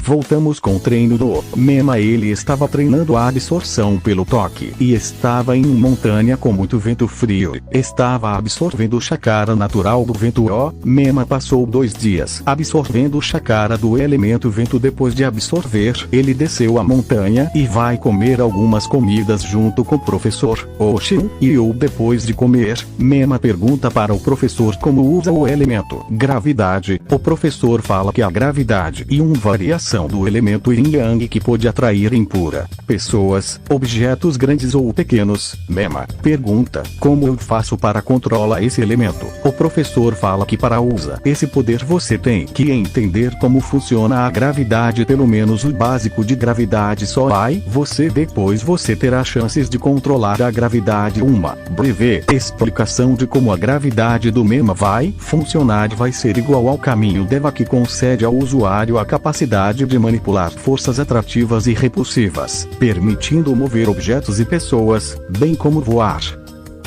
Voltamos com o treino do Mema. Ele estava treinando a absorção pelo toque e estava em uma montanha com muito vento frio. Estava absorvendo o chakra natural do vento. Mema passou 2 dias absorvendo o chakra do elemento vento. Depois de absorver, ele desceu a montanha e vai comer algumas comidas junto com o professor Oshi. E depois de comer, Mema pergunta para o professor como usa o elemento gravidade. O professor fala que a gravidade é uma variação do elemento yin yang que pode atrair impura pessoas, objetos grandes ou pequenos. Mema pergunta como eu faço para controlar esse elemento. O professor fala que para usar esse poder você tem que entender como funciona a gravidade, pelo menos o básico de gravidade só aí depois você terá chances de controlar a gravidade. Uma breve explicação de como a gravidade do Mema vai funcionar vai ser igual ao caminho Deva, que concede ao usuário a capacidade de manipular forças atrativas e repulsivas, permitindo mover objetos e pessoas, bem como voar.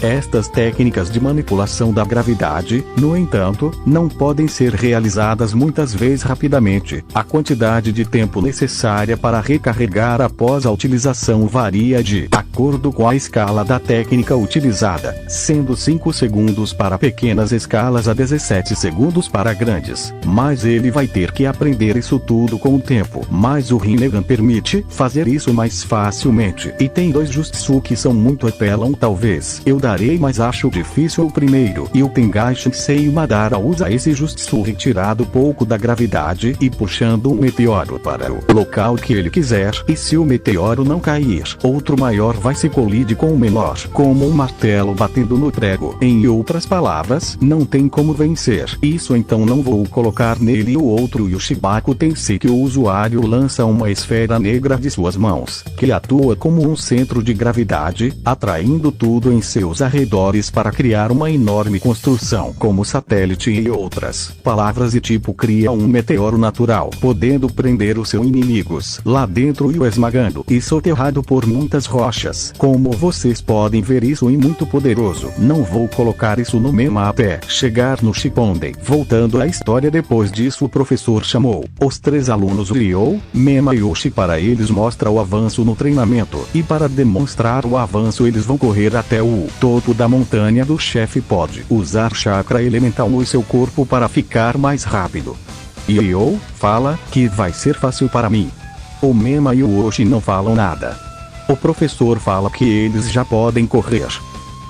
Estas técnicas de manipulação da gravidade, no entanto, não podem ser realizadas muitas vezes rapidamente. A quantidade de tempo necessária para recarregar após a utilização varia de acordo com a escala da técnica utilizada, sendo 5 segundos para pequenas escalas a 17 segundos para grandes. Mas ele vai ter que aprender isso tudo com o tempo. Mas o Rinnegan permite fazer isso mais facilmente. E tem 2 jutsu que são muito apelam. Talvez eu darei, mas acho difícil o primeiro. E o Tengai Shinsei Madara usa esse jutsu retirado pouco da gravidade e puxando um meteoro para o local que ele quiser. E se o meteoro não cair, outro maior vai se colidir com o menor, como um martelo batendo no prego. Em outras palavras, não tem como vencer isso, então não vou colocar nele o outro. E o Shibaku Tensei, que o usuário lança uma esfera negra de suas mãos, que atua como um centro de gravidade, atraindo tudo em seus arredores para criar uma enorme construção, como satélite e outras palavras, e tipo cria um meteoro natural, podendo prender os seus inimigos lá dentro e o esmagando e soterrado por muitas rochas. Como vocês podem ver, isso é muito poderoso. Não vou colocar isso no Mema até chegar no Shippuden. Voltando à história, depois disso o professor chamou os 3 alunos Ryo, Mema e Oshi para eles mostrar o avanço no treinamento, e para demonstrar o avanço eles vão correr até o topo da montanha do chefe. Pode usar chakra elemental no seu corpo para ficar mais rápido. E Ryo fala que vai ser fácil para mim. O Mema e o Oshi não falam nada. O professor fala que eles já podem correr.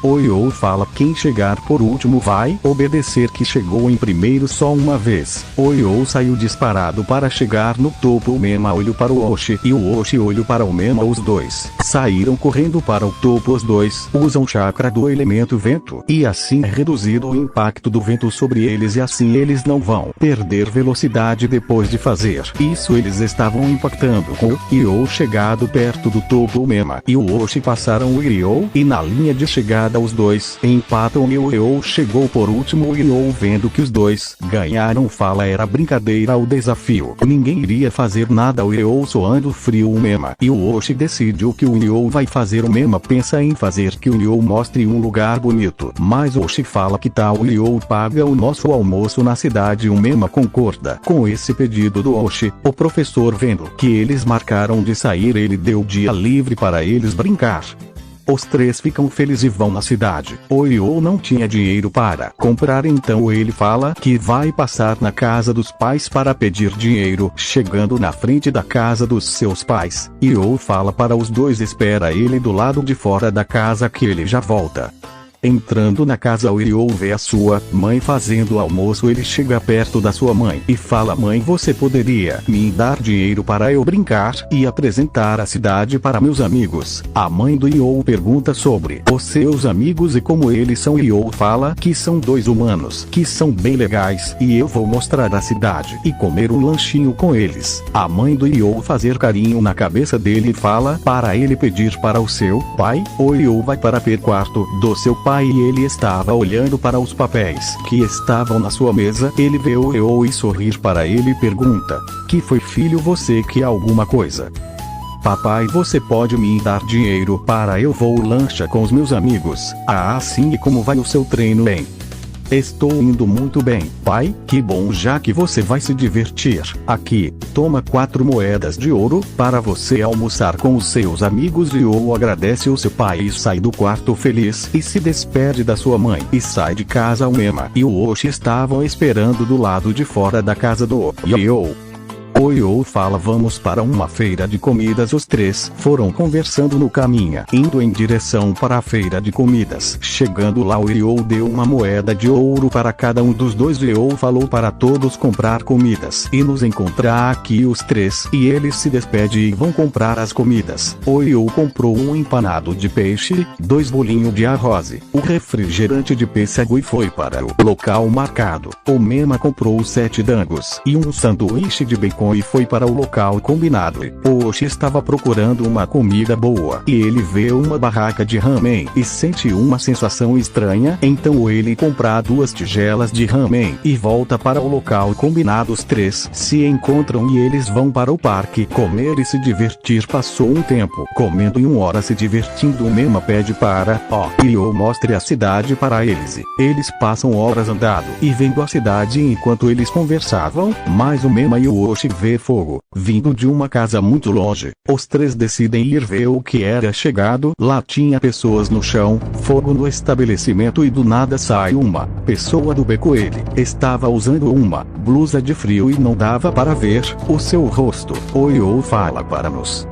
O Ryo fala que quem chegar por último vai obedecer, que chegou em primeiro só uma vez. O Ryo saiu disparado para chegar no topo. O Mema olhou para o Oshi e o Oshi olhou para o Mema. Os dois saíram correndo para o topo. Os dois usam chakra do elemento vento, e assim é reduzido o impacto do vento sobre eles, e assim eles não vão perder velocidade depois de fazer isso. Eles estavam impactando com o Ryo. Chegado perto do topo, o Mema e o Oshi passaram o Ryo, e na linha de chegada os dois empatam e o Ryo chegou por último. O Ryo, vendo que os dois ganharam, fala era brincadeira o desafio, ninguém iria fazer nada. O Ryo soando frio. O Mema e o Oshi decidiu que o Ryo vai fazer. O Mema pensa em fazer que o Ryo mostre um lugar bonito, mas o Oshi fala que tal o Ryo paga o nosso almoço na cidade. O Mema concorda com esse pedido do Oshi. O professor, vendo que eles marcaram de sair, ele deu dia livre para eles brincar. Os 3 ficam felizes e vão na cidade. O Ryo não tinha dinheiro para comprar, então ele fala que vai passar na casa dos pais para pedir dinheiro. Chegando na frente da casa dos seus pais, Ryo fala para os dois espera ele do lado de fora da casa, que ele já volta. Entrando na casa, o Ryo vê a sua mãe fazendo almoço. Ele chega perto da sua mãe e fala: mãe, você poderia me dar dinheiro para eu brincar e apresentar a cidade para meus amigos? A mãe do Ryo pergunta sobre os seus amigos e como eles são. Ryo fala que são 2 humanos que são bem legais, e eu vou mostrar a cidade e comer um lanchinho com eles. A mãe do Ryo fazer carinho na cabeça dele e fala para ele pedir para o seu pai. O Ryo vai para o quarto do seu pai e ele estava olhando para os papéis que estavam na sua mesa. Ele vê o Ryo e sorrir para ele e pergunta: que foi, filho, você quer alguma coisa? Papai, você pode me dar dinheiro para eu vou lancha com os meus amigos? Ah, sim. E como vai o seu treino? Bem. Estou indo muito bem, pai. Que bom, já que você vai se divertir. Aqui, toma 4 moedas de ouro, para você almoçar com os seus amigos. Ryo agradece o seu pai e sai do quarto feliz, e se despede da sua mãe, e sai de casa. O Mema e o Oshi estavam esperando do lado de fora da casa do Ryo. O Ryo fala: vamos para uma feira de comidas. Os três foram conversando no caminho, indo em direção para a feira de comidas. Chegando lá, o Ryo deu uma moeda de ouro para cada um dos dois. Ryo falou para todos comprar comidas e nos encontrar aqui os três, e eles se despedem e vão comprar as comidas. O Ryo comprou um empanado de peixe, 2 bolinhos de arroz, o refrigerante de pêssego e foi para o local marcado. O Mema comprou 7 dangos e um sanduíche de bacon e foi para o local combinado. O Oshi estava procurando uma comida boa e ele vê uma barraca de ramen e sente uma sensação estranha, então ele compra 2 tigelas de ramen e volta para o local combinado. Os três se encontram e eles vão para o parque comer e se divertir. Passou um tempo comendo e 1 hora se divertindo. O Mema pede para Ryo mostre a cidade para eles. Eles passam horas andando e vendo a cidade enquanto eles conversavam, mas o Mema e o Oshi vê fogo vindo de uma casa muito longe. Os três decidem ir ver o que era chegado. Lá tinha pessoas no chão, fogo no estabelecimento e do nada sai uma pessoa do beco. Ele estava usando uma blusa de frio e não dava para ver o seu rosto. O Ryo fala para nos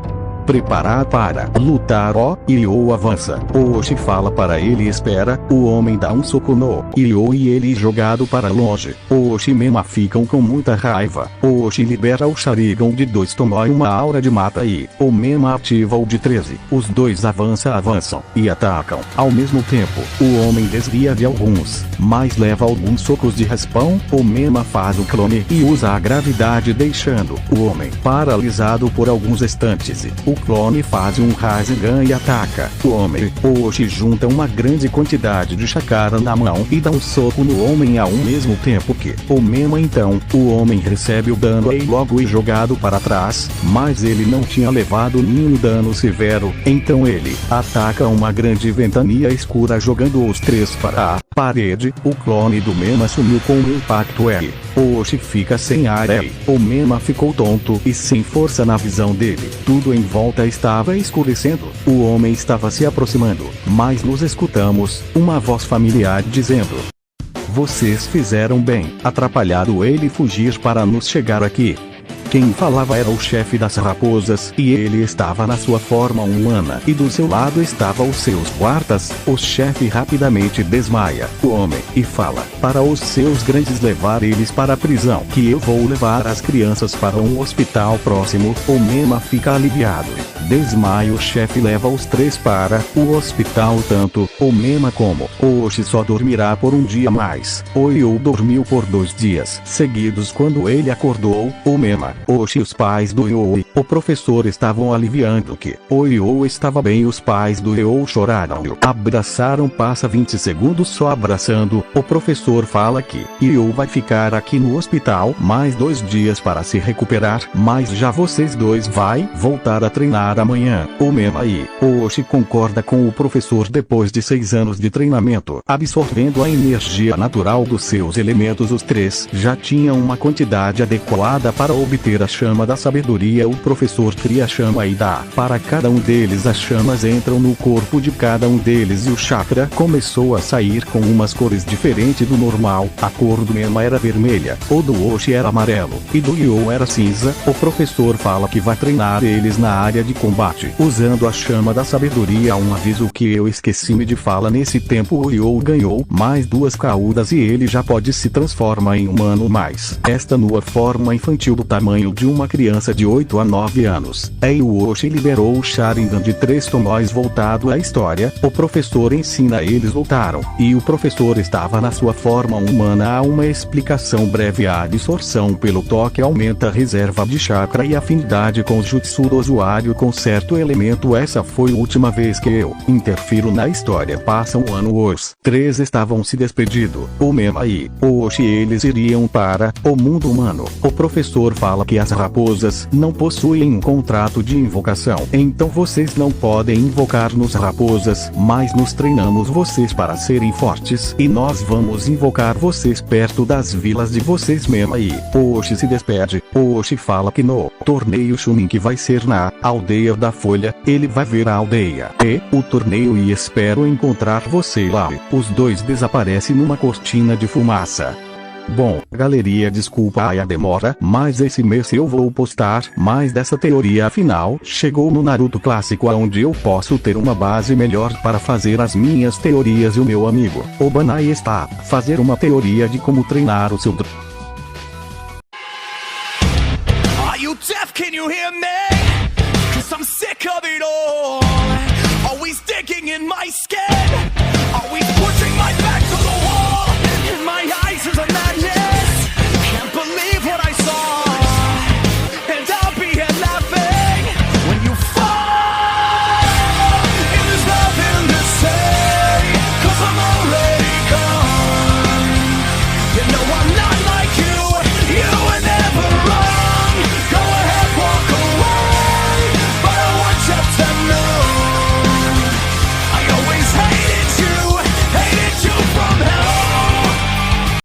preparar para lutar. Ryo avança. O Oshi fala para ele espera. O homem dá um soco no Ryo e ele é jogado para longe. O Oshi e Mema ficam com muita raiva. O Oshi libera o Sharingan de 2, toma uma aura de mata e o Mema ativa o de 13. Os dois avançam e atacam. Ao mesmo tempo, o homem desvia de alguns, mas leva alguns socos de raspão. O Mema faz o clone e usa a gravidade deixando o homem paralisado por alguns instantes. O clone faz um Rasengan e ataca o homem. O Oshi junta uma grande quantidade de chakra na mão e dá um soco no homem ao mesmo tempo que o Mema. Então, o homem recebe o dano e logo é jogado para trás, mas ele não tinha levado nenhum dano severo, então ele ataca uma grande ventania escura jogando os três para a parede. O clone do Mema sumiu com o impacto e o Oshi fica sem ar e o Mema ficou tonto e sem força na visão dele. Tudo em volta estava escurecendo. O homem estava se aproximando, mas nos escutamos uma voz familiar dizendo: vocês fizeram bem, atrapalhado ele fugir para nos chegar aqui. Quem falava era o chefe das raposas, e ele estava na sua forma humana, e do seu lado estavam os seus guardas. O chefe rapidamente desmaia o homem, e fala para os seus grandes levar eles para a prisão, que eu vou levar as crianças para um hospital próximo. O Mema fica aliviado. Desmaia o chefe leva os três para o hospital. Tanto o Mema como o Oshi só dormirá por um dia mais. O Ryo dormiu por 2 dias seguidos. Quando ele acordou, o Mema, Oshi e os pais do Ryo e o professor estavam aliviando que o Ryo estava bem. Os pais do Ryo choraram e o abraçaram. Passa 20 segundos só abraçando. O professor fala que Ryo vai ficar aqui no hospital mais 2 dias para se recuperar, mas já vocês dois vai voltar a treinar amanhã. O Mema e o Oshi concorda com o professor. Depois de 6 anos de treinamento, absorvendo a energia natural dos seus elementos, os três já tinham uma quantidade adequada para obter a chama da sabedoria. O professor cria a chama e dá para cada um deles. As chamas entram no corpo de cada um deles e o chakra começou a sair com umas cores diferentes do normal. A cor do Mema era vermelha, o do Oshi era amarelo e do Ryo era cinza. O professor fala que vai treinar eles na área de combate usando a chama da sabedoria. Um aviso que eu esqueci de falar: nesse tempo o Ryo ganhou mais 2 caudas e ele já pode se transformar em humano, mas esta nua forma infantil do tamanho de uma criança de 8 a 9 anos. E o Oshi liberou o Sharingan de 3 tomões. Voltado à história, o professor ensina eles lutaram e o professor estava na sua forma humana. Há uma explicação breve: a absorção pelo toque aumenta a reserva de chakra e afinidade com o jutsu do usuário com certo elemento. Essa foi a última vez que eu interfiro na história. Passa um ano. Os três estavam se despedindo. O Mema e o Oshi eles iriam para o mundo humano. O professor fala que as raposas não possuem um contrato de invocação. Então vocês não podem invocar nos raposas, mas nos treinamos vocês para serem fortes. E nós vamos invocar vocês perto das vilas de vocês mesmo aí. O Oshi se despede. O Oshi fala que no torneio Chunin que vai ser na aldeia da Folha, ele vai ver a aldeia e o torneio e espero encontrar você lá. Os dois desaparecem numa cortina de fumaça. Bom, galeria, desculpa aí a demora, mas esse mês eu vou postar mais dessa teoria. Afinal, chegou no Naruto clássico onde eu posso ter uma base melhor para fazer as minhas teorias e o meu amigo Obanai está a fazer uma teoria de como treinar o seu Are you deaf? Can you hear me? 'Cause I'm sick of it all. Always digging in my skin.